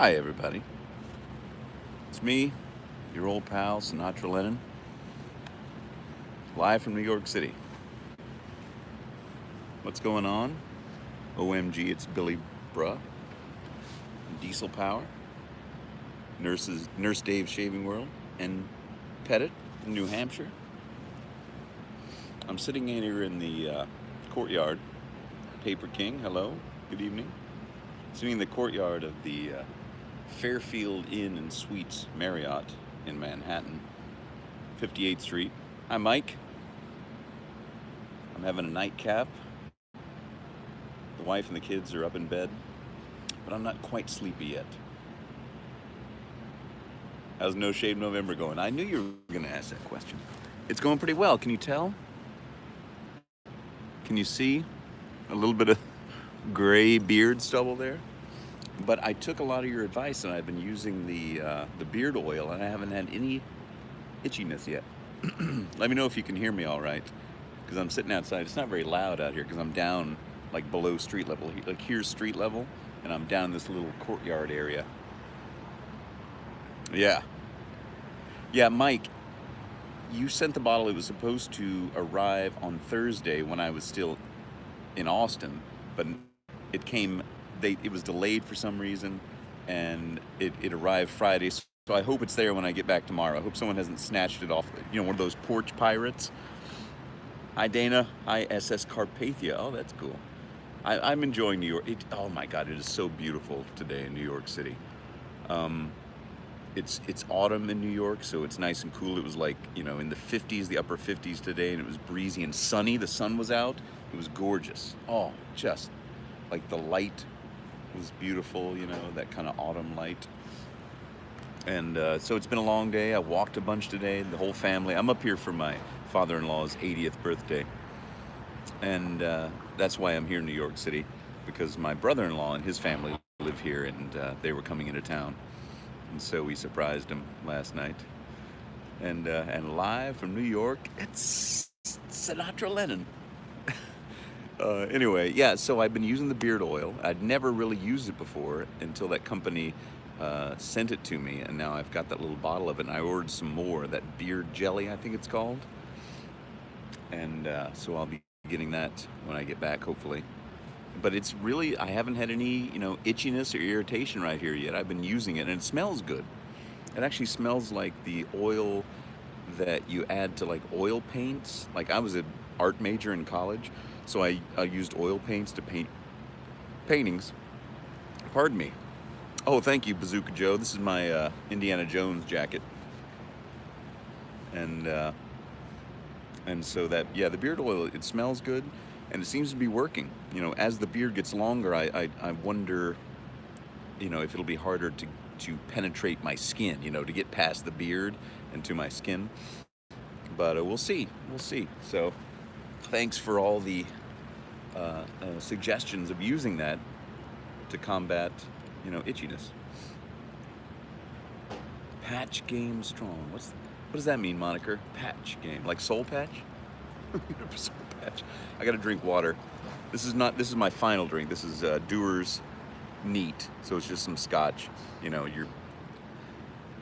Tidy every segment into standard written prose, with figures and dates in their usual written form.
Hi, everybody. It's me, your old pal, Sinatra Lennon, live from New York City. What's going on? OMG, it's Billy Bruh, Diesel Power, Nurse Dave's Shaving World, and Pettit in New Hampshire. I'm sitting in here in the courtyard. Paper King, hello, good evening. Sitting in the courtyard of the Fairfield Inn and Suites Marriott in Manhattan, 58th Street. Hi, Mike. I'm having a nightcap. The wife and the kids are up in bed, but I'm not quite sleepy yet. How's No Shave November going? I knew you were going to ask that question. It's going pretty well. Can you tell? Can you see a little bit of gray beard stubble there? But I took a lot of your advice, and I've been using the beard oil, and I haven't had any itchiness yet. Let me know if you can hear me all right, because I'm sitting outside. It's not very loud out here because I'm down like below street level. Like here's street level, and I'm down in this little courtyard area. Yeah. Yeah, Mike, you sent the bottle. It was supposed to arrive on Thursday when I was still in Austin, but it was delayed for some reason, and it arrived Friday. So I hope it's there when I get back tomorrow. I hope someone hasn't snatched it off, one of those porch pirates. Hi, Dana. Hi, SS Carpathia. Oh, that's cool. I'm enjoying New York. Oh my God, it is so beautiful today in New York City. It's autumn in New York, so it's nice and cool. It was like, in the 50s, the upper 50s today, and it was breezy and sunny. The sun was out. It was gorgeous. Oh, just like the light was beautiful, that kind of autumn light. And so it's been a long day. I walked a bunch today, the whole family. I'm up here for my father-in-law's 80th birthday. And that's why I'm here in New York City, because my brother-in-law and his family live here, and they were coming into town. And so we surprised him last night. And live from New York, it's Sinatra Lennon. Anyway, yeah, so I've been using the beard oil. I'd never really used it before until that company sent it to me, and now I've got that little bottle of it, and I ordered some more, that beard jelly, I think it's called. And so I'll be getting that when I get back, hopefully. But it's really, I haven't had any, itchiness or irritation right here yet. I've been using it, and it smells good. It actually smells like the oil that you add to like oil paints. Like I was an art major in college, so I used oil paints to paint paintings. Pardon me. Oh, thank you, Bazooka Joe. This is my Indiana Jones jacket. And so that, yeah, the beard oil, it smells good, and it seems to be working. As the beard gets longer, I wonder, if it'll be harder to penetrate my skin, to get past the beard and to my skin. But we'll see. So thanks for all the suggestions of using that to combat, itchiness. Patch Game Strong. What does that mean, moniker? Patch Game, like Soul Patch? Soul Patch. I gotta drink water. This is my final drink. This is Dewar's Neat. So it's just some scotch.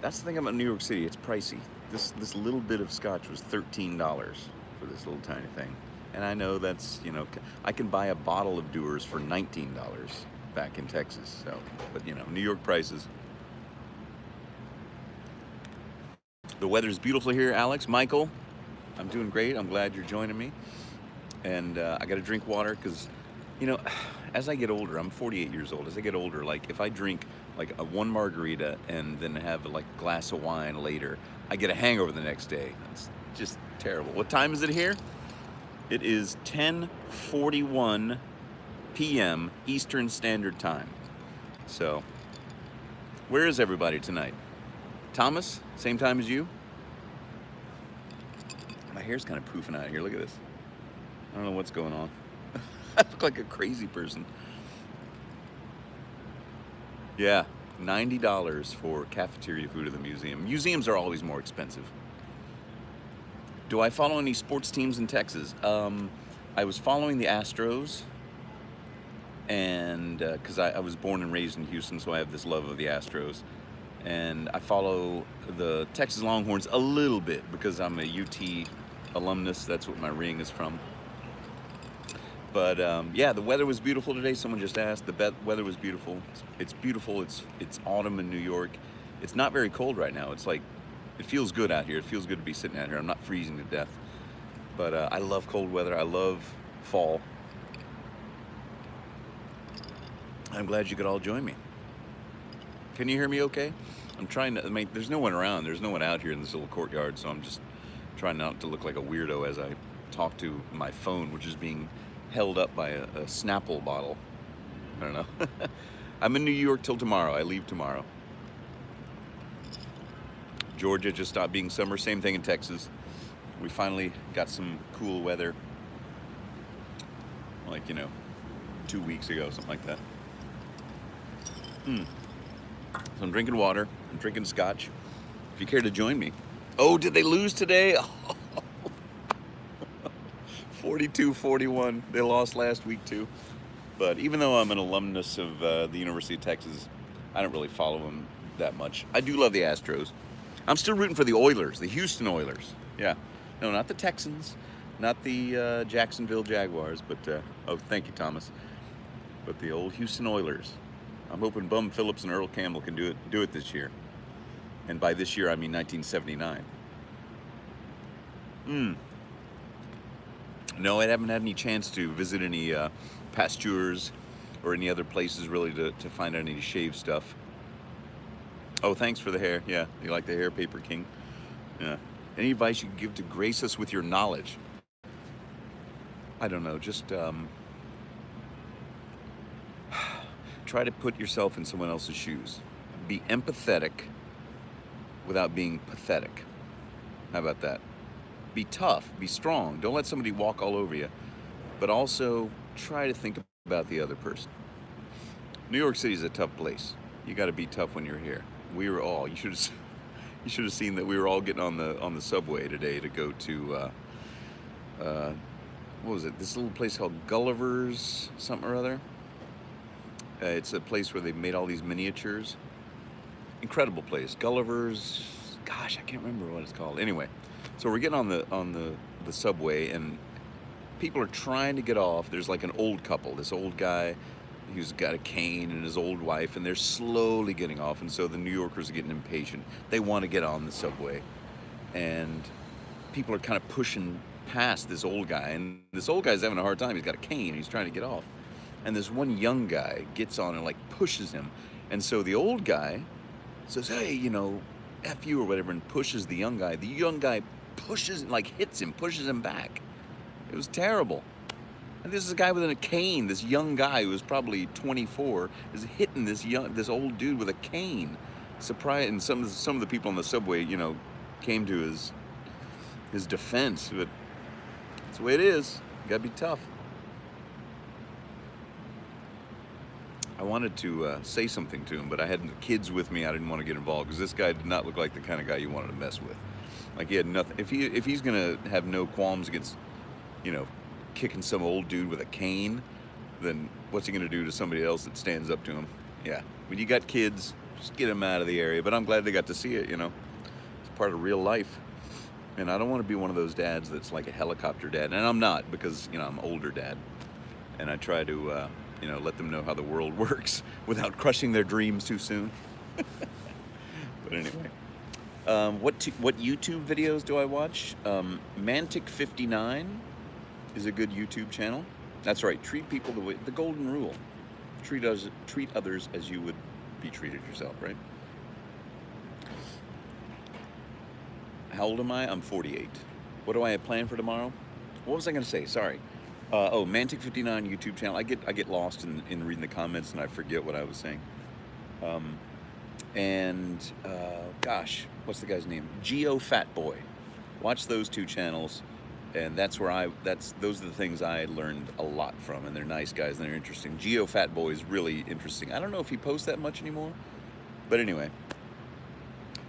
That's the thing about New York City. It's pricey. This little bit of scotch was $13 for this little tiny thing. And I know that's, I can buy a bottle of Dewar's for $19 back in Texas. So, but New York prices. The weather's beautiful here, Alex. Michael, I'm doing great. I'm glad you're joining me. And I got to drink water because, as I get older, I'm 48 years old. As I get older, like if I drink like one margarita and then have like a glass of wine later, I get a hangover the next day. It's just terrible. What time is it here? It is 10:41 p.m. Eastern Standard Time. So, where is everybody tonight? Thomas, same time as you? My hair's kind of poofing out here. Look at this. I don't know what's going on. I look like a crazy person. Yeah, $90 for cafeteria food at the museum. Museums are always more expensive. Do I follow any sports teams in Texas? I was following the Astros and because I was born and raised in Houston, so I have this love of the Astros. And I follow the Texas Longhorns a little bit because I'm a UT alumnus. That's what my ring is from. But yeah, the weather was beautiful today. Someone just asked. The weather was beautiful. It's beautiful. It's autumn in New York. It's not very cold right now. It's like, it feels good out here. It feels good to be sitting out here. I'm not freezing to death. But I love cold weather. I love fall. I'm glad you could all join me. Can you hear me okay? I'm trying to, I mean, there's no one around. There's no one out here in this little courtyard, so I'm just trying not to look like a weirdo as I talk to my phone, which is being held up by a Snapple bottle. I don't know. I'm in New York till tomorrow. I leave tomorrow. Georgia just stopped being summer. Same thing in Texas. We finally got some cool weather, like, 2 weeks ago, something like that. So I'm drinking water. I'm drinking scotch. If you care to join me. Oh, did they lose today? 42-41. They lost last week too. But even though I'm an alumnus of the University of Texas, I don't really follow them that much. I do love the Astros. I'm still rooting for the Oilers, the Houston Oilers. Yeah. No, not the Texans, not the Jacksonville Jaguars, but, oh, thank you, Thomas. But the old Houston Oilers. I'm hoping Bum Phillips and Earl Campbell can do it this year. And by this year, I mean 1979. No, I haven't had any chance to visit any pastures or any other places really to find out any shave stuff. Oh, thanks for the hair. Yeah, you like the hair, Paper King? Yeah. Any advice you can give to grace us with your knowledge? I don't know, just try to put yourself in someone else's shoes. Be empathetic without being pathetic. How about that? Be tough, be strong. Don't let somebody walk all over you. But also try to think about the other person. New York City is a tough place. You got to be tough when you're here. We were all, you should have seen that we were all getting on the subway today to go to what was it? This little place called Gulliver's something or other. It's a place where they've made all these miniatures. Incredible place. Gulliver's, gosh, I can't remember what it's called. Anyway, so we're getting on the subway and people are trying to get off. There's like an old couple, this old guy who's got a cane and his old wife, and they're slowly getting off, and so the New Yorkers are getting impatient. They want to get on the subway, and people are kind of pushing past this old guy, and this old guy's having a hard time. He's got a cane, and he's trying to get off. And this one young guy gets on and like pushes him. And so the old guy says, hey, F you or whatever, and pushes the young guy. The young guy pushes, like hits him, pushes him back. It was terrible. And this is a guy with a cane, this young guy who was probably 24, is hitting this old dude with a cane. Surprise! And some of the people on the subway, came to his defense. But that's the way it is. You gotta be tough. I wanted to say something to him, but I had the kids with me. I didn't want to get involved because this guy did not look like the kind of guy you wanted to mess with. Like, he had nothing. If he's gonna have no qualms against, kicking some old dude with a cane, then what's he gonna do to somebody else that stands up to him? Yeah. When you got kids, just get them out of the area. But I'm glad they got to see it. It's part of real life. And I don't want to be one of those dads that's like a helicopter dad. And I'm not, because I'm an older dad, and I try to let them know how the world works without crushing their dreams too soon. But anyway, what YouTube videos do I watch? Mantic59 is a good YouTube channel. That's right. Treat people the golden rule. Treat others as you would be treated yourself, right? How old am I? I'm 48. What do I have planned for tomorrow? What was I going to say? Sorry. Mantic59 YouTube channel. I get lost in reading the comments and I forget what I was saying. Gosh, what's the guy's name? Geo Fat Boy. Watch those two channels, and those are the things I learned a lot from, and they're nice guys and they're interesting. Geo Fat Boy is really interesting. I don't know if he posts that much anymore, but anyway.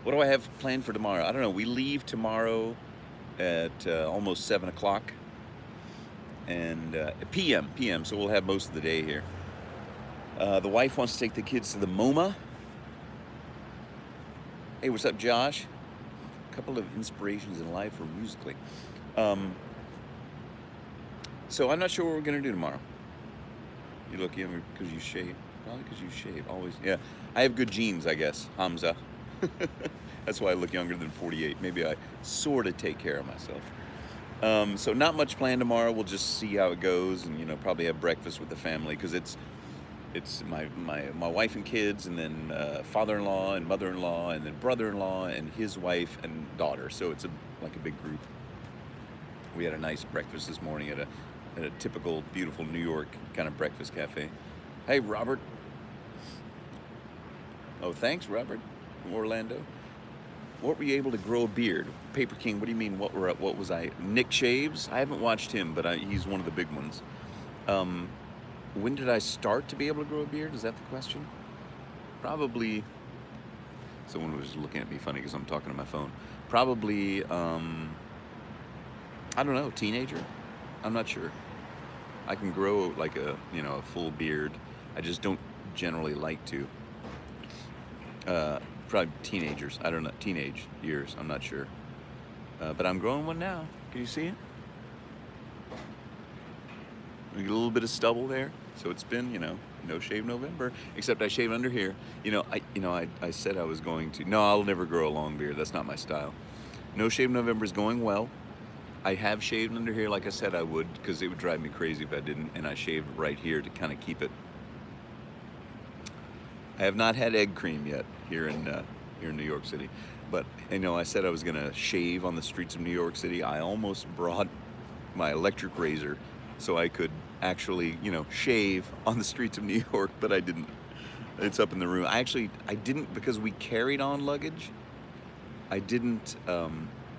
What do I have planned for tomorrow? I don't know. We leave tomorrow at almost 7 o'clock. And PM, so we'll have most of the day here. The wife wants to take the kids to the MoMA. Hey, what's up, Josh? A couple of inspirations in life or musically. Um, so I'm not sure what we're gonna do tomorrow. You look younger because you shave. Probably because you shave. Always. Yeah. I have good genes, I guess. Hamza. That's why I look younger than 48. Maybe I sort of take care of myself. So not much planned tomorrow. We'll just see how it goes, and probably have breakfast with the family because it's my wife and kids, and then father-in-law and mother-in-law, and then brother-in-law and his wife and daughter. So it's like a big group. We had a nice breakfast this morning at a typical beautiful New York kind of breakfast cafe. Hey, Robert. Oh, thanks, Robert, from Orlando. What were you able to grow a beard? Paper King, what do you mean? What was I? Nick Shaves? I haven't watched him, but he's one of the big ones. When did I start to be able to grow a beard? Is that the question? Probably. Someone was looking at me funny because I'm talking to my phone. Probably, I don't know, teenager? I'm not sure. I can grow like a full beard. I just don't generally like to. Probably teenagers. I don't know, teenage years. I'm not sure. But I'm growing one now. Can you see it? We get a little bit of stubble there. So it's been, no shave November. Except I shave under here. I said I was going to. No, I'll never grow a long beard. That's not my style. No shave November is going well. I have shaved under here like I said I would, because it would drive me crazy if I didn't, and I shaved right here to kind of keep it. I have not had egg cream yet here in New York City, but I said I was gonna shave on the streets of New York City. I almost brought my electric razor so I could actually shave on the streets of New York, but I didn't. It's up in the room. I didn't, because we carried on luggage. I didn't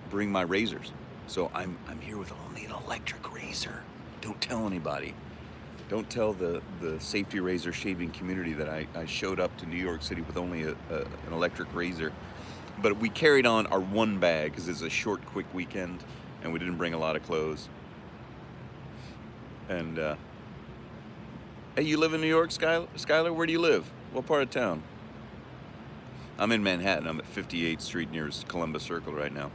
bring my razors. So I'm here with only an electric razor. Don't tell anybody. Don't tell the safety razor shaving community that I showed up to New York City with only an electric razor. But we carried on our one bag because it's a short, quick weekend, and we didn't bring a lot of clothes. And hey, you live in New York, Skylar? Where do you live? What part of town? I'm in Manhattan. I'm at 58th Street near Columbus Circle right now.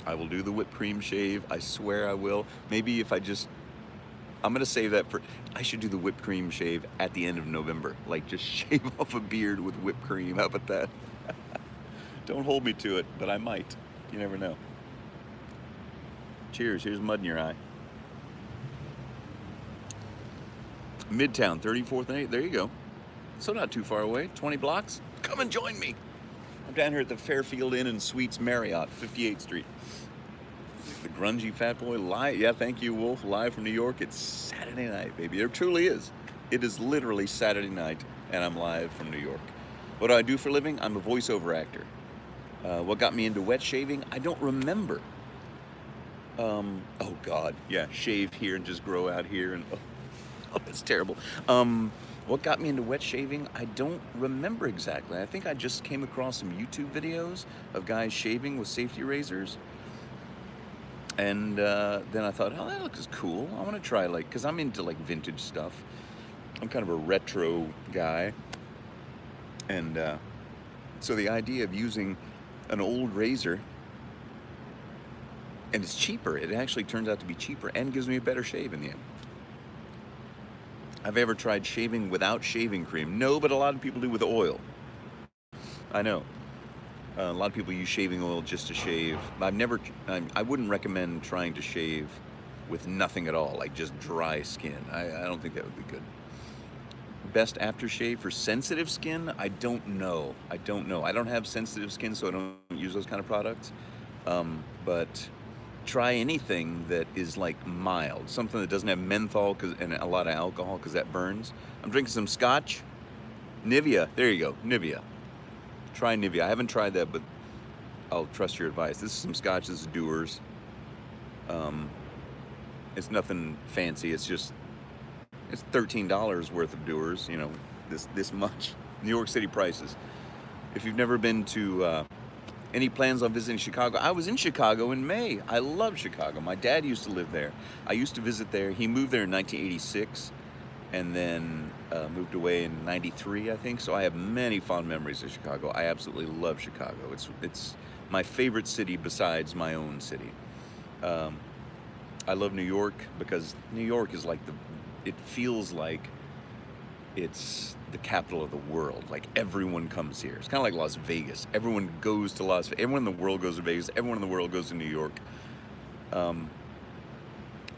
I will do the whipped cream shave. I swear I will. Maybe if I'm gonna save that I should do the whipped cream shave at the end of November. Like just shave off a beard with whipped cream. How about that? Don't hold me to it, but I might. You never know. Cheers. Here's mud in your eye. Midtown, 34th and 8th. There you go. So not too far away. 20 blocks. Come and join me. I'm down here at the Fairfield Inn and Suites Marriott, 58th Street. The grungy fat boy live. Yeah, thank you, Wolf. Live from New York. It's Saturday night, baby. It truly is. It is literally Saturday night, and I'm live from New York. What do I do for a living? I'm a voiceover actor. What got me into wet shaving? I don't remember. Oh God, yeah, shave here and just grow out here, and oh, that's terrible. What got me into wet shaving? I don't remember exactly. I think I just came across some YouTube videos of guys shaving with safety razors. And then I thought, oh, that looks cool. I want to try, because I'm into vintage stuff. I'm kind of a retro guy. And so the idea of using an old razor, and it's cheaper. It actually turns out to be cheaper and gives me a better shave in the end. Have I ever tried shaving without shaving cream? No, but a lot of people do with oil. I know. A lot of people use shaving oil just to shave. I wouldn't recommend trying to shave with nothing at all, like just dry skin. I don't think that would be good. Best aftershave for sensitive skin? I don't know. I don't have sensitive skin, so I don't use those kind of products. But try anything that is mild, something that doesn't have menthol and a lot of alcohol, because that burns. I'm drinking some scotch. Nivea, there you go, Nivea. Try Nivea. I haven't tried that, but I'll trust your advice. This is some scotch. This is Dewar's. It's nothing fancy. It's $13 worth of Dewar's. This much. New York City prices. If you've never been to any plans on visiting Chicago, I was in Chicago in May. I love Chicago. My dad used to live there. I used to visit there. He moved there in 1986, and then moved away in '93, I think. So I have many fond memories of Chicago. I absolutely love Chicago. It's my favorite city besides my own city. Um, I love New York because New York is like it feels like it's the capital of the world. Like everyone comes here. It's kind of like Las Vegas. Everyone goes to Las Vegas. Everyone in the world goes to Vegas. Everyone in the world goes to New York. Um,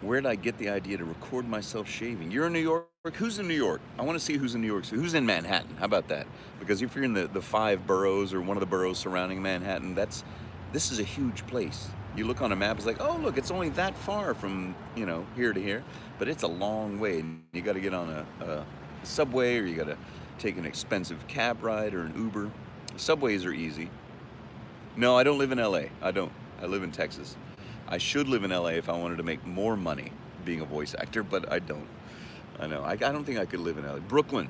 where did I get the idea to record myself shaving? You're in New York? Who's in New York? I want to see who's in New York. So who's in Manhattan? How about that? Because if you're in the five boroughs or one of the boroughs surrounding Manhattan, this is a huge place. You look on a map, it's like, oh, look, it's only that far from, here to here. But it's a long way. You got to get on a subway, or you got to take an expensive cab ride or an Uber. Subways are easy. No, I don't live in LA. I don't. I live in Texas. I should live in LA if I wanted to make more money being a voice actor, but I don't. I know. I don't think I could live in LA. Brooklyn.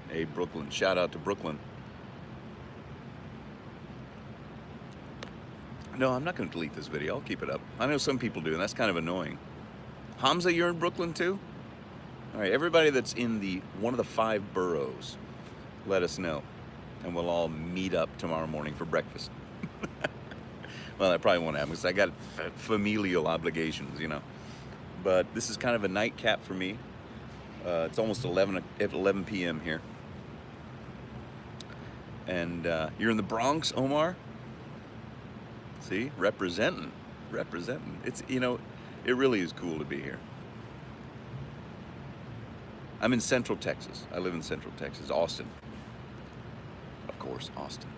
Hey, Brooklyn. Shout out to Brooklyn. No, I'm not going to delete this video. I'll keep it up. I know some people do, and that's kind of annoying. Hamza, you're in Brooklyn too? All right, everybody that's in one of the five boroughs, let us know, and we'll all meet up tomorrow morning for breakfast. Well, that probably won't happen because I got familial obligations, But this is kind of a nightcap for me. It's almost 11 p.m. here. And you're in the Bronx, Omar? See, representing. It's, it really is cool to be here. I'm in Central Texas. I live in Central Texas, Austin. Of course, Austin.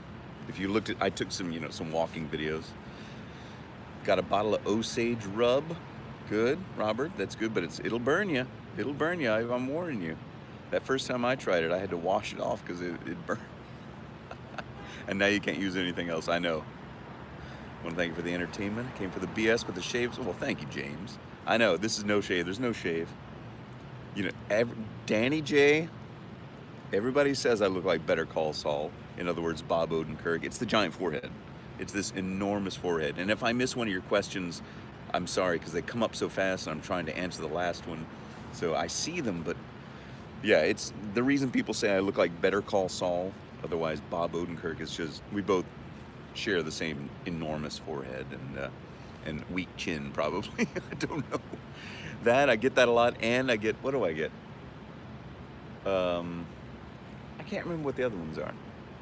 If you looked I took some walking videos. Got a bottle of Osage Rub. Good, Robert, that's good, but it'll burn you. It'll burn you, I'm warning you. That first time I tried it, I had to wash it off because it burned. And now you can't use anything else, I know. I want to thank you for the entertainment. Came for the BS with the shaves. Well, thank you, James. I know, this is no shave. There's no shave. Danny J, everybody says I look like Better Call Saul. In other words, Bob Odenkirk. It's the giant forehead. It's this enormous forehead. And if I miss one of your questions, I'm sorry, because they come up so fast and I'm trying to answer the last one. So I see them, but yeah, it's the reason people say I look like Better Call Saul, otherwise Bob Odenkirk, is just we both share the same enormous forehead and weak chin, probably. I don't know. I get that a lot, and I get, what do I get? I can't remember what the other ones are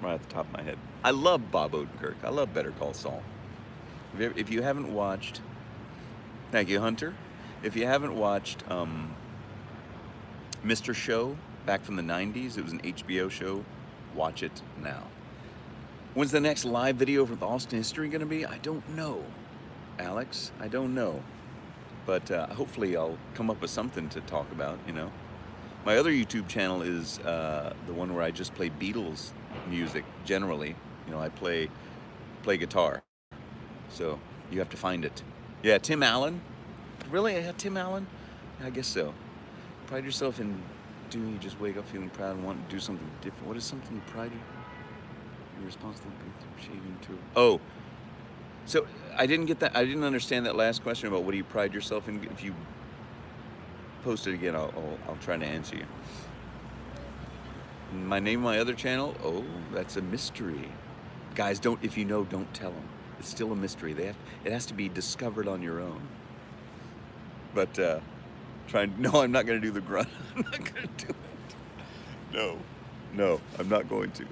right at the top of my head. I love Bob Odenkirk. I love Better Call Saul. If you haven't watched, thank you, Hunter. If you haven't watched Mr. Show back from the 90s, it was an HBO show, watch it now. When's the next live video for the Austin History going to be? I don't know, Alex. I don't know. But hopefully I'll come up with something to talk about, My other YouTube channel is the one where I just play Beatles music, generally. I play guitar. So you have to find it. Yeah, Tim Allen. Really? Yeah, Tim Allen? I guess so. Pride yourself in doing, you just wake up feeling proud and want to do something different. What is something you pride you? Your response to shaving too. Oh. So I didn't get that. I didn't understand that last question about what do you pride yourself in. If you post it again, I'll try to answer you. My name, my other channel. Oh, that's a mystery. Guys, if you know, don't tell them. It's still a mystery. It has to be discovered on your own. But no, I'm not going to do the grunt. I'm not going to do it. No, I'm not going to.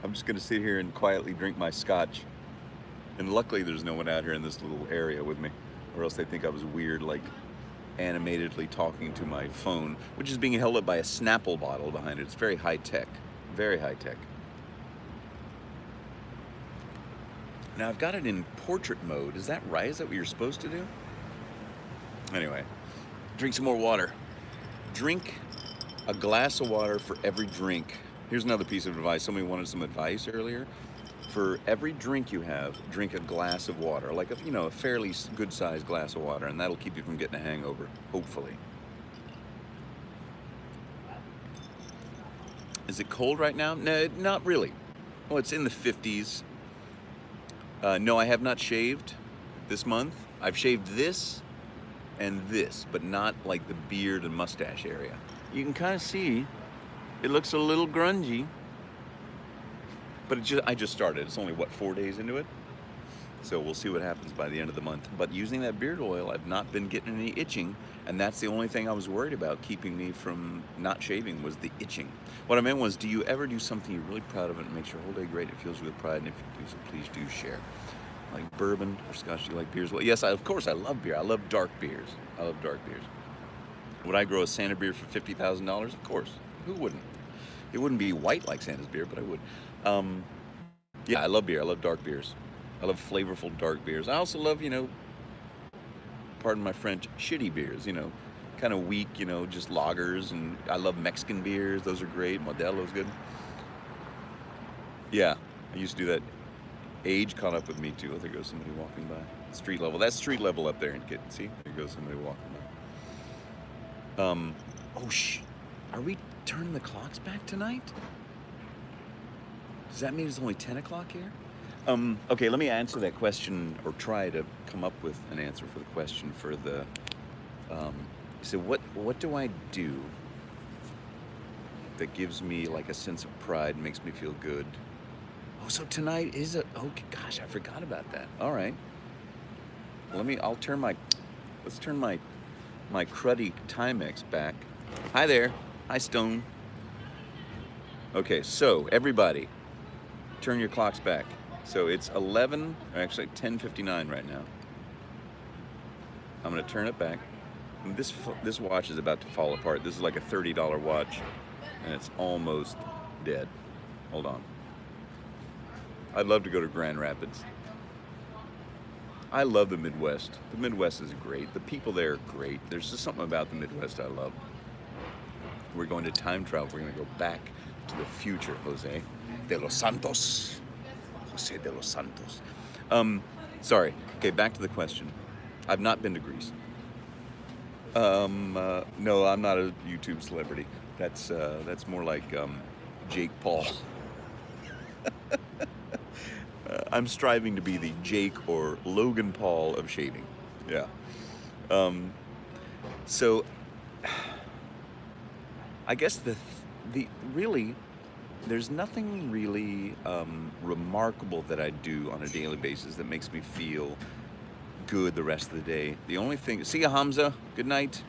I'm just going to sit here and quietly drink my scotch. And luckily there's no one out here in this little area with me, or else they think I was weird, like animatedly talking to my phone, which is being held up by a Snapple bottle behind it. It's very high tech, very high tech. Now I've got it in portrait mode. Is that right? Is that what you're supposed to do? Anyway, drink some more water. Drink a glass of water for every drink. Here's another piece of advice. Somebody wanted some advice earlier. For every drink you have, drink a glass of water, like a fairly good-sized glass of water, and that'll keep you from getting a hangover, hopefully. Is it cold right now? No, not really. Well, it's in the 50s. No, I have not shaved this month. I've shaved this and this, but not like the beard and mustache area. You can kind of see it looks a little grungy, but I just started. It's only, what, 4 days into it? So we'll see what happens by the end of the month. But using that beard oil, I've not been getting any itching, and that's the only thing I was worried about keeping me from not shaving, was the itching. What I meant was, do you ever do something you're really proud of and it makes your whole day great? It fills you with pride, and if you do so, please do share. Like bourbon or scotch, do you like beers? Well, yes, of course I love beer. I love dark beers. I love dark beers. Would I grow a Santa beer for $50,000? Of course. Who wouldn't? It wouldn't be white like Santa's beer, but I would. Yeah, I love beer. I love dark beers. I love flavorful dark beers. I also love, pardon my French, shitty beers, kind of weak, just lagers. And I love Mexican beers. Those are great. Modelo's good. Yeah, I used to do that. Age caught up with me too. Oh, there goes somebody walking by. Street level. That's street level up there. And see, there goes somebody walking by. Oh, are we turning the clocks back tonight? Does that mean it's only 10 o'clock here? Okay, let me answer that question, or try to come up with an answer for the question for the, so what do I do that gives me like a sense of pride, makes me feel good? Oh, so tonight is okay, gosh, I forgot about that. All right. Let's turn my cruddy Timex back. Hi there. Hi, Stone. Okay, so everybody, turn your clocks back. So it's 10:59 right now. I'm gonna turn it back. And this watch is about to fall apart. This is like a $30 watch, and it's almost dead. Hold on. I'd love to go to Grand Rapids. I love the Midwest. The Midwest is great. The people there are great. There's just something about the Midwest I love. We're going to time travel. We're going to go back to the future, Jose de los Santos. Jose de los Santos. Sorry. Okay, back to the question. I've not been to Greece. No, I'm not a YouTube celebrity. That's more like Jake Paul. I'm striving to be the Jake or Logan Paul of shaving. Yeah. So I guess really, there's nothing really remarkable that I do on a daily basis that makes me feel good the rest of the day. The only thing, see ya, Hamza, good night.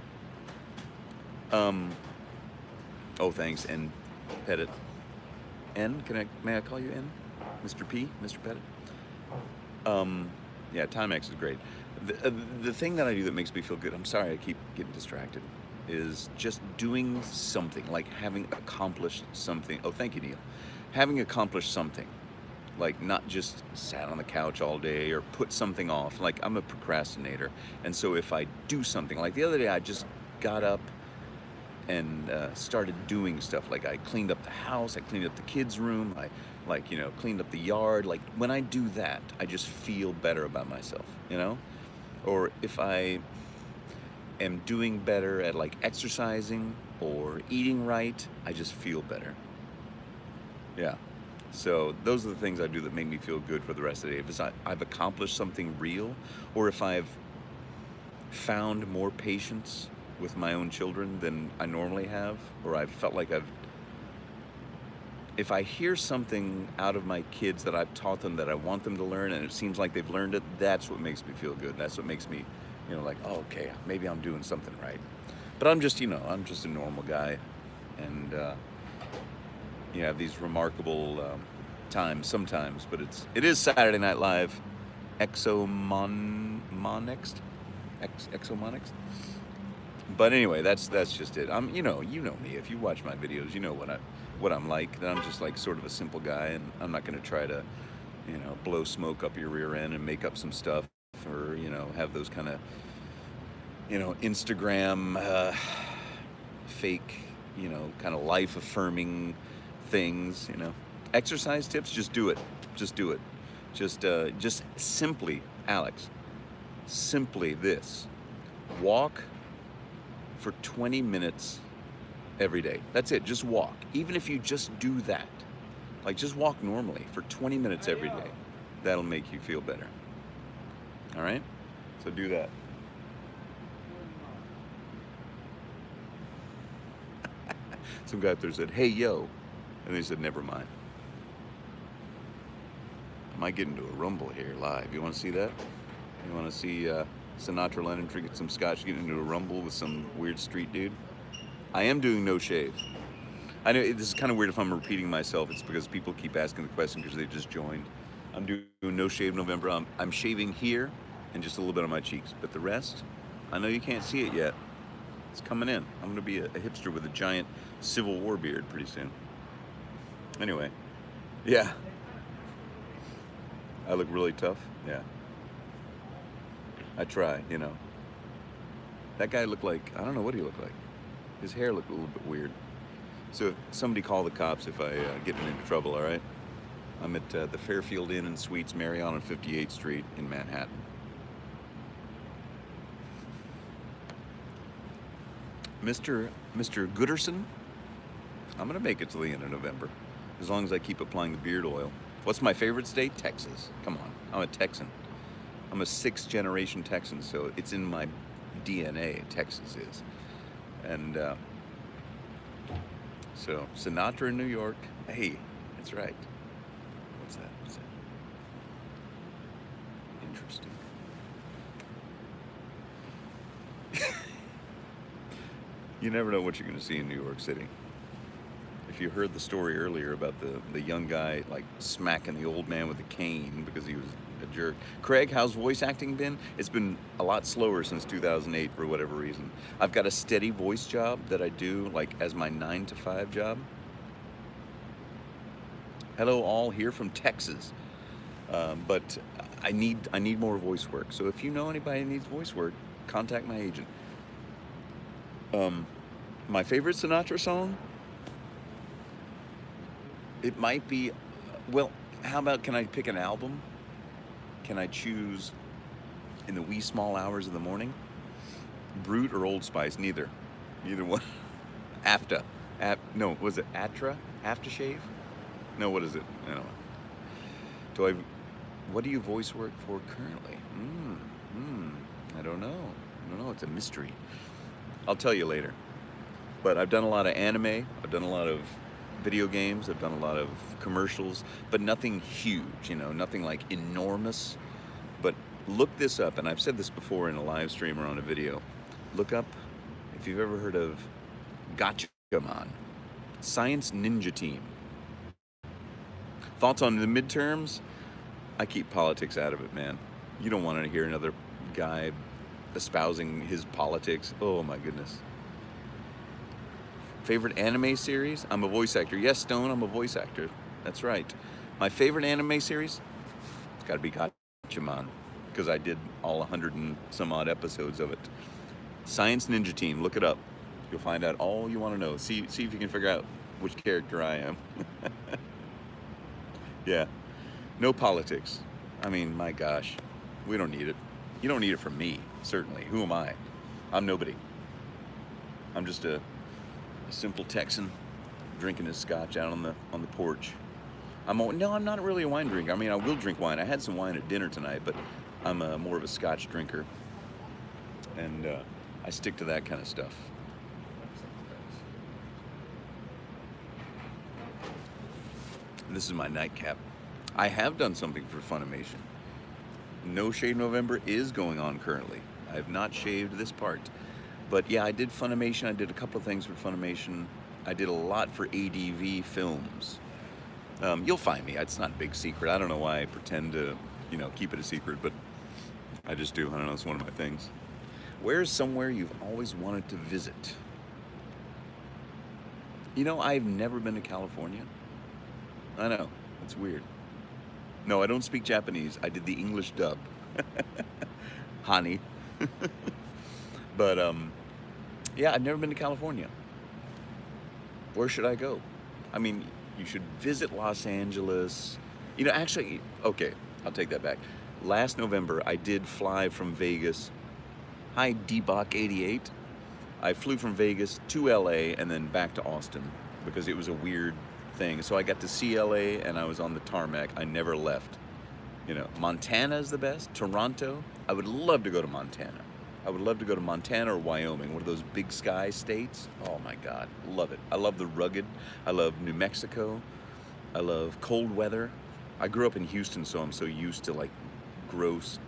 Oh, thanks, N. Pettit. N, may I call you N? Mr. P, Mr. Pettit. Yeah, Timex is great. The thing that I do that makes me feel good, I'm sorry I keep getting distracted, is just doing something, like having accomplished something. Oh, thank you, Neil. Having accomplished something, like not just sat on the couch all day or put something off. Like, I'm a procrastinator, and so if I do something, like the other day I just got up and started doing stuff. Like, I cleaned up the house, I cleaned up the kids' room, I cleaned up the yard. Like, when I do that, I just feel better about myself, Or if I am doing better at like exercising or eating right, I just feel better. Yeah. So those are the things I do that make me feel good for the rest of the day. If I've accomplished something real, or if I've found more patience with my own children than I normally have, or I've felt like if I hear something out of my kids that I've taught them that I want them to learn, and it seems like they've learned it, that's what makes me feel good. That's what makes me, like, oh, okay, maybe I'm doing something right. But I'm just, I'm just a normal guy, and you have these remarkable times sometimes. But it is Saturday Night Live, Exomonix. But anyway, that's just it. You know me. If you watch my videos, you know what I'm like. That I'm just like sort of a simple guy, and I'm not going to try to, blow smoke up your rear end and make up some stuff, or have those kind of, Instagram fake, kind of life affirming things. Exercise tips. Just do it. Just do it. Just simply, Alex. Simply this: walk for 20 minutes every day. That's it. Just walk. Even if you just do that, like just walk normally for 20 minutes every day, that'll make you feel better. All right? So do that. Some guy up there said, "Hey, yo," and they said, "Never mind." I might get into a rumble here live. You want to see that? You want to see Sinatra Lennon drinking some scotch, getting into a rumble with some weird street dude? I am doing no shave. I know this is kind of weird if I'm repeating myself. It's because people keep asking the question because they just joined. I'm doing no shave November. I'm shaving here and just a little bit on my cheeks, but the rest, I know you can't see it yet. It's coming in. I'm gonna be a hipster with a giant Civil War beard pretty soon. Anyway, yeah. I look really tough. Yeah. I try, you know. That guy looked like, I don't know what he looked like. His hair looked a little bit weird. So somebody call the cops if I get into trouble, all right? I'm at the Fairfield Inn and Suites Marriott on 58th Street in Manhattan. Mr. Gooderson, I'm gonna make it to the end of November, as long as I keep applying the beard oil. What's my favorite state? Texas. Come on, I'm a Texan. I'm a 6th generation Texan, so it's in my DNA, Texas is. And so Sinatra in New York. Hey, that's right. What's that? What's that? Interesting. You never know what you're going to see in New York City. If you heard the story earlier about the young guy like smacking the old man with a cane because he was a jerk. Craig, how's voice acting been? It's been a lot slower since 2008 for whatever reason. I've got a steady voice job that I do like as my 9 to 5 job. Hello all, here from Texas. But I need more voice work. So if you know anybody who needs voice work, contact my agent. My favorite Sinatra song? It might be, well, how about, can I pick an album? Can I choose In the Wee Small Hours of the Morning? Brut or Old Spice? Neither. Neither one. AFTA. No, was it Atra? Aftershave? No, what is it? I don't know. What do you voice work for currently? I don't know. It's a mystery. I'll tell you later. But I've done a lot of anime. I've done a lot of video games. I've done a lot of commercials, but nothing huge, you know, nothing like enormous. But look this up, and I've said this before in a live stream or on a video. Look up, if you've ever heard of Gatchaman, Science Ninja Team. Thoughts on the midterms? I keep politics out of it, man. You don't want to hear another guy espousing his politics. Oh my goodness. Favorite anime series? I'm a voice actor. Yes, Stone, I'm a voice actor. That's right. My favorite anime series? It's gotta be Gatchaman, because I did all 100 and some odd episodes of it. Science Ninja Team, look it up. You'll find out all you want to know. See if you can figure out which character I am. Yeah, no politics. I mean, my gosh, we don't need it. You don't need it from me, certainly. Who am I? I'm nobody. I'm just a simple Texan drinking his scotch out on the porch. No, I'm not really a wine drinker. I mean, I will drink wine. I had some wine at dinner tonight, but I'm more of a scotch drinker, and I stick to that kind of stuff. This is my nightcap. I have done something for Funimation. No Shave November is going on currently. I have not shaved this part. But yeah, I did Funimation. I did a couple of things for Funimation. I did a lot for ADV Films. You'll find me. It's not a big secret. I don't know why I pretend to, keep it a secret, but I just do. I don't know. It's one of my things. Where's somewhere you've always wanted to visit? I've never been to California. I know. It's weird. No, I don't speak Japanese. I did the English dub. Hani. But, yeah, I've never been to California. Where should I go? I mean, you should visit Los Angeles. Actually, okay, I'll take that back. Last November, I did fly from Vegas. Hi, Debach88. I flew from Vegas to LA and then back to Austin because it was a weird thing. So I got to see LA and I was on the tarmac. I never left. Montana is the best. Toronto. I would love to go to Montana. I would love to go to Montana or Wyoming, one of those big sky states. Oh my God, love it. I love the rugged. I love New Mexico. I love cold weather. I grew up in Houston, so I'm so used to like gross,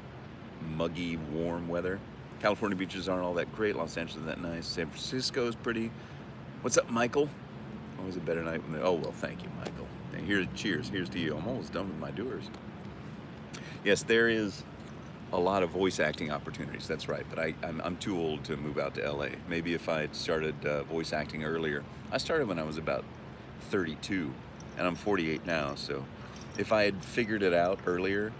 muggy, warm weather. California beaches aren't all that great. Los Angeles isn't that nice. San Francisco is pretty. What's up, Michael? Always a better night when they, oh, well, thank you, Michael. And here, cheers. Here's to you. I'm almost done with my doers. Yes, there is a lot of voice acting opportunities. That's right. But I'm too old to move out to LA. Maybe if I had started voice acting earlier. I started when I was about 32, and I'm 48 now. So if I had figured it out earlier,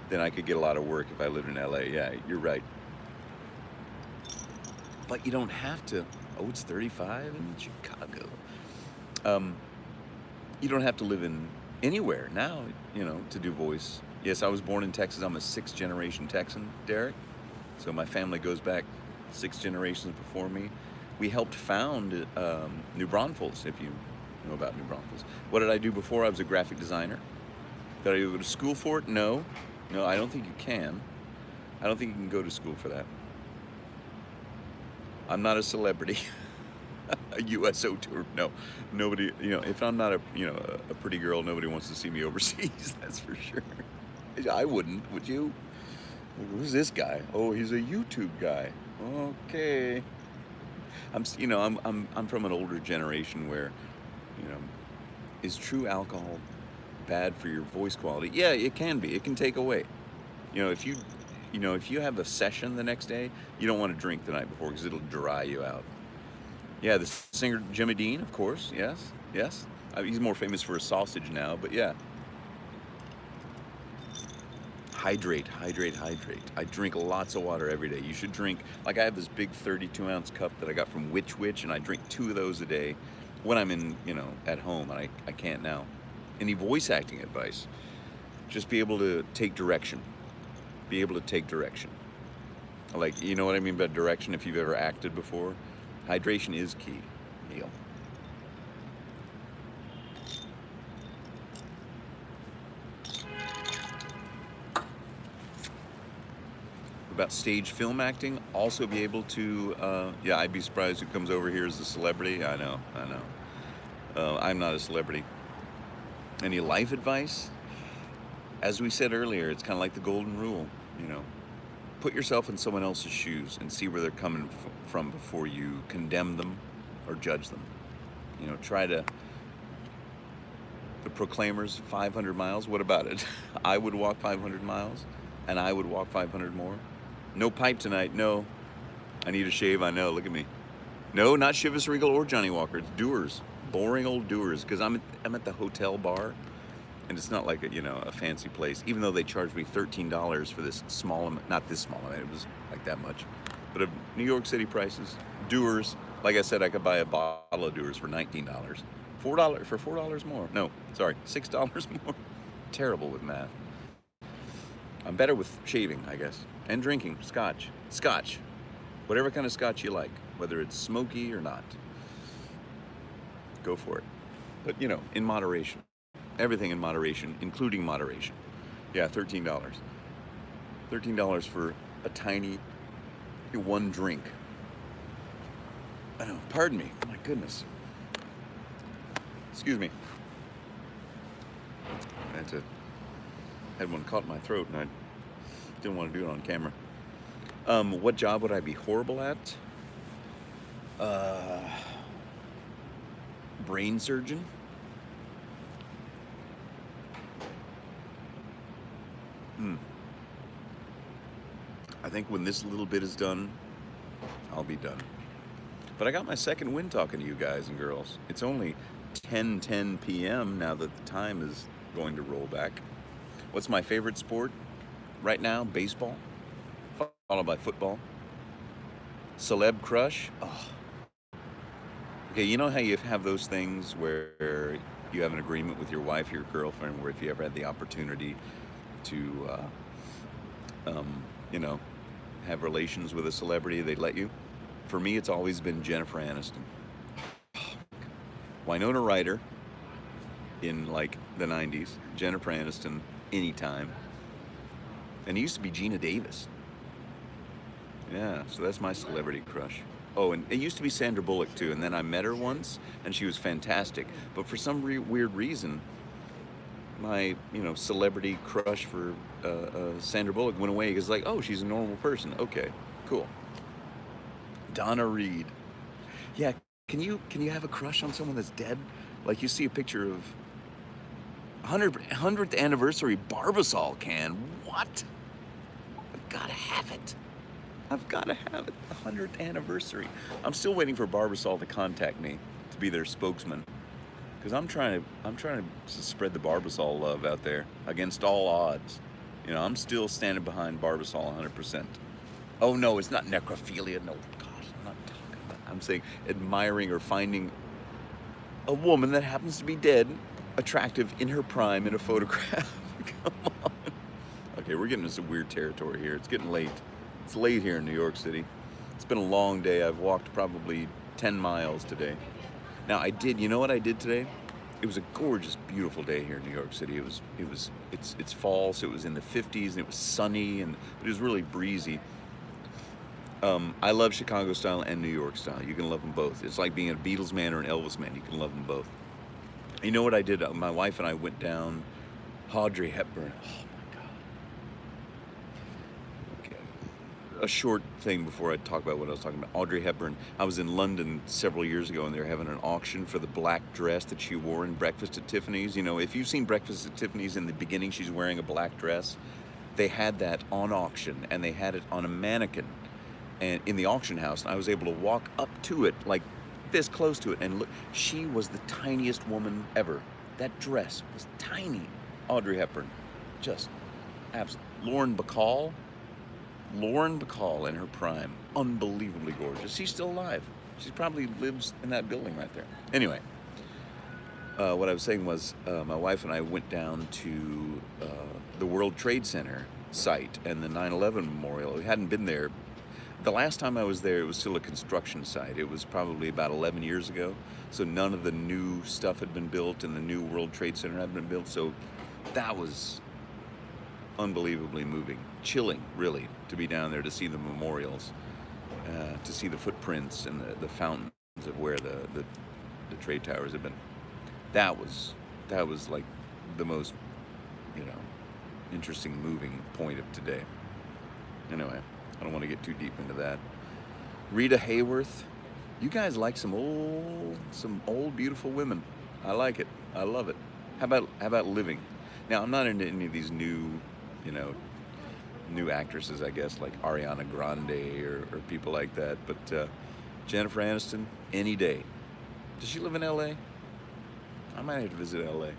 then I could get a lot of work if I lived in LA. Yeah, you're right. But you don't have to. Oh, it's 35 in Chicago. You don't have to live in anywhere now, you know, to do voice. Yes, I was born in Texas. I'm a 6th generation Texan, Derek. So my family goes back 6 generations before me. We helped found New Braunfels, if you know about New Braunfels. What did I do before? I was a graphic designer. Did I go to school for it? No. No, I don't think you can. I don't think you can go to school for that. I'm not a celebrity. A USO tour. No, nobody, you know, if I'm not a, you know, a pretty girl, nobody wants to see me overseas, that's for sure. I wouldn't, would you? Who's this guy? Oh, he's a YouTube guy. Okay. You know, I'm from an older generation where, you know, is true alcohol bad for your voice quality? Yeah, it can be. It can take away. You know, if you have a session the next day, you don't want to drink the night before because it'll dry you out. Yeah, the singer Jimmy Dean, of course. Yes, yes. He's more famous for his sausage now, but yeah. Hydrate, hydrate, hydrate. I drink lots of water every day. You should drink, like I have this big 32-ounce cup that I got from Which Wich, and I drink 2 of those a day when I'm in, you know, at home, and I can't now. Any voice acting advice? Just be able to take direction. Be able to take direction. Like, you know what I mean by direction if you've ever acted before? Hydration is key, Neil. About stage film acting, also be able to, yeah, I'd be surprised who comes over here as a celebrity. I know. I'm not a celebrity. Any life advice? As we said earlier, it's kind of like the golden rule, you know. Put yourself in someone else's shoes and see where they're coming from before you condemn them or judge them. You know, try to, the Proclaimers, 500 miles, what about it? I would walk 500 miles and I would walk 500 more. No pipe tonight, no. I need a shave, I know, look at me. No, not Chivas Regal or Johnny Walker, it's Dewar's. Boring old Dewar's, because I'm at the hotel bar. And it's not like a, you know, a fancy place, even though they charged me $13 for this small amount, not this small amount, it was like that much. But of New York City prices, Dewar's, like I said, I could buy a bottle of Dewar's for $19. $4 more. No, sorry, $6 more. Terrible with math. I'm better with shaving, I guess, and drinking scotch. Scotch, whatever kind of scotch you like, whether it's smoky or not. Go for it. But, you know, in moderation. Everything in moderation, including moderation. Yeah, $13. $13 for a tiny 1 drink. I know, pardon me, my goodness. Excuse me. I had one caught in my throat and I didn't want to do it on camera. What job would I be horrible at? Brain surgeon? I think when this little bit is done, I'll be done. But I got my second win talking to you guys and girls. It's only 10:10 p.m. now that the time is going to roll back. What's my favorite sport right now? Baseball, followed by football. Celeb crush? Oh. Okay, you know how you have those things where you have an agreement with your wife, your girlfriend, where if you ever had the opportunity to, you know, have relations with a celebrity, they'd let you? For me, it's always been Jennifer Aniston. Winona Ryder in like the 90s, Jennifer Aniston anytime. And it used to be Gina Davis. Yeah, so that's my celebrity crush. Oh, and it used to be Sandra Bullock too, and then I met her once, and she was fantastic. But for some weird reason, my celebrity crush for Sandra Bullock went away because like, oh, she's a normal person. Okay, cool. Donna Reed. Yeah, can you have a crush on someone that's dead? Like you see a picture of 100th anniversary Barbasol can. What? I've got to have it. I've got to have it. The 100th anniversary. I'm still waiting for Barbasol to contact me to be their spokesman. Because I'm trying to spread the Barbasol love out there against all odds. I'm still standing behind Barbasol 100%. Oh no, it's not necrophilia. No, gosh, I'm not talking about. I'm saying admiring or finding a woman that happens to be dead, attractive in her prime in a photograph. Come on. Okay, we're getting into some weird territory here. It's getting late. It's late here in New York City. It's been a long day. I've walked probably 10 miles today. Now you know what I did today? It was a gorgeous, beautiful day here in New York City. It's fall, so it was in the 50s and it was sunny but it was really breezy. I love Chicago style and New York style. You can love them both. It's like being a Beatles man or an Elvis man. You can love them both. You know what I did? My wife and I went down Audrey Hepburn. Oh my God. Okay. A short thing before I talk about what I was talking about. Audrey Hepburn. I was in London several years ago and they were having an auction for the black dress that she wore in Breakfast at Tiffany's. If you've seen Breakfast at Tiffany's, in the beginning she's wearing a black dress. They had that on auction and they had it on a mannequin and in the auction house. And I was able to walk up to it, like this close to it, and look. She was the tiniest woman ever. That dress was tiny. Audrey Hepburn, just absolutely. Lauren Bacall in her prime, unbelievably gorgeous. She's still alive. She probably lives in that building right there. Anyway, what I was saying was my wife and I went down to the World Trade Center site and the 9/11 memorial. We hadn't been there. The last time I was there, it was still a construction site. It was probably about 11 years ago. So none of the new stuff had been built and the new World Trade Center had been built. So that was unbelievably moving, chilling, really, to be down there to see the memorials, to see the footprints and the fountains of where the trade towers have been. That was like the most, interesting, moving point of today. Anyway, I don't want to get too deep into that. Rita Hayworth, you guys like some old beautiful women. I like it. I love it. How about living? Now, I'm not into any of these new actresses, I guess, like Ariana Grande or people like that. But Jennifer Aniston, any day. Does she live in LA? I might have to visit LA.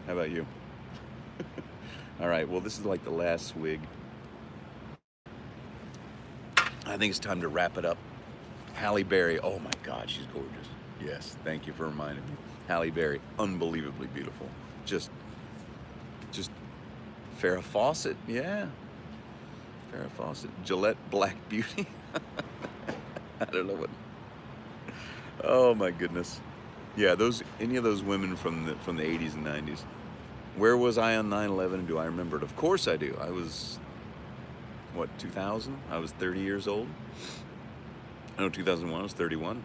How about you? All right, well, this is like the last swig. I think it's time to wrap it up. Halle Berry, oh my God, she's gorgeous. Yes, thank you for reminding me. Halle Berry, unbelievably beautiful. Just Farrah Fawcett, yeah. Farrah Fawcett, Gillette Black Beauty. I don't know what. Oh my goodness. Yeah, any of those women from the 80s and 90s. Where was I on 9/11? Do I remember it? Of course I do. I was, 2000? I was 30 years old. I know 2001, I was 31.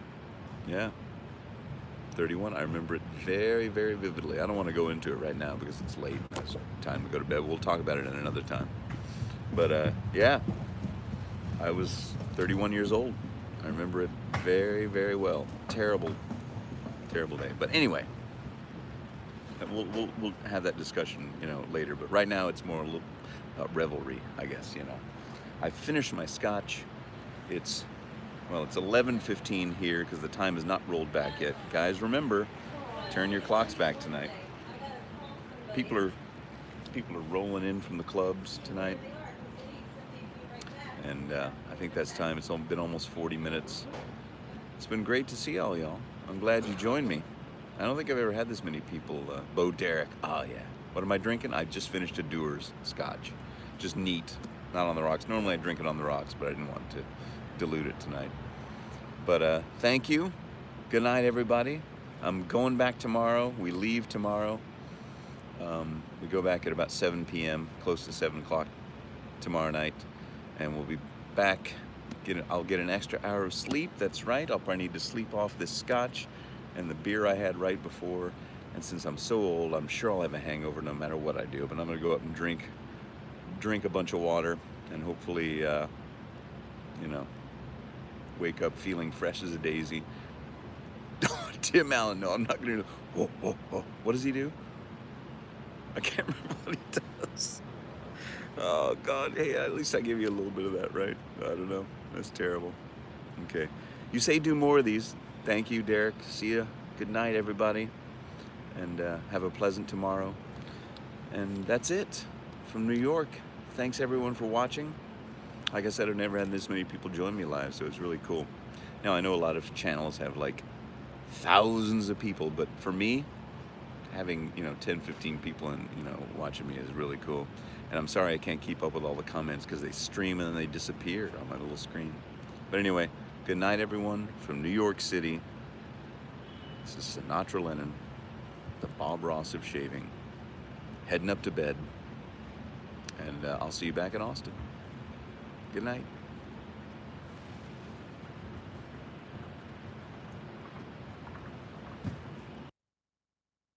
Yeah. 31. I remember it very, very vividly. I don't want to go into it right now because it's late. It's time to go to bed. We'll talk about it in another time. But yeah, I was 31 years old. I remember it very, very well. Terrible day. But anyway, we'll have that discussion, later. But right now, it's more a little revelry, I guess. I finished my scotch. It's 11:15 here because the time has not rolled back yet. Guys, remember, turn your clocks back tonight. People are rolling in from the clubs tonight. And I think that's time. It's been almost 40 minutes. It's been great to see all y'all. I'm glad you joined me. I don't think I've ever had this many people. Bo Derek, oh yeah. What am I drinking? I just finished a Dewar's scotch. Just neat, not on the rocks. Normally I drink it on the rocks, but I didn't want to dilute it tonight. But thank you. Good night, everybody. I'm going back tomorrow. We leave tomorrow. We go back at about 7 p.m., close to 7 o'clock tomorrow night. and we'll be back. I'll get an extra hour of sleep. That's right. I'll probably need to sleep off this scotch and the beer I had right before. And since I'm so old, I'm sure I'll have a hangover no matter what I do. But I'm gonna go up and drink a bunch of water, and hopefully, you know, wake up feeling fresh as a daisy. Tim Allen, no, I'm not gonna do. Whoa, whoa, whoa. What does he do? I can't remember what he does. Oh God, hey, at least I gave you a little bit of that, right? I don't know. That's terrible. Okay. You say do more of these. Thank you, Derek. See ya. Good night, everybody. And have a pleasant tomorrow. And that's it from New York. Thanks everyone for watching. Like I said, I've never had this many people join me live, so it's really cool. Now, I know a lot of channels have like thousands of people, but for me, having 10, 15 people and watching me is really cool. And I'm sorry I can't keep up with all the comments because they stream and then they disappear on my little screen. But anyway, good night everyone from New York City. This is Sinatra Lennon, the Bob Ross of shaving, heading up to bed. And I'll see you back in Austin. Good night.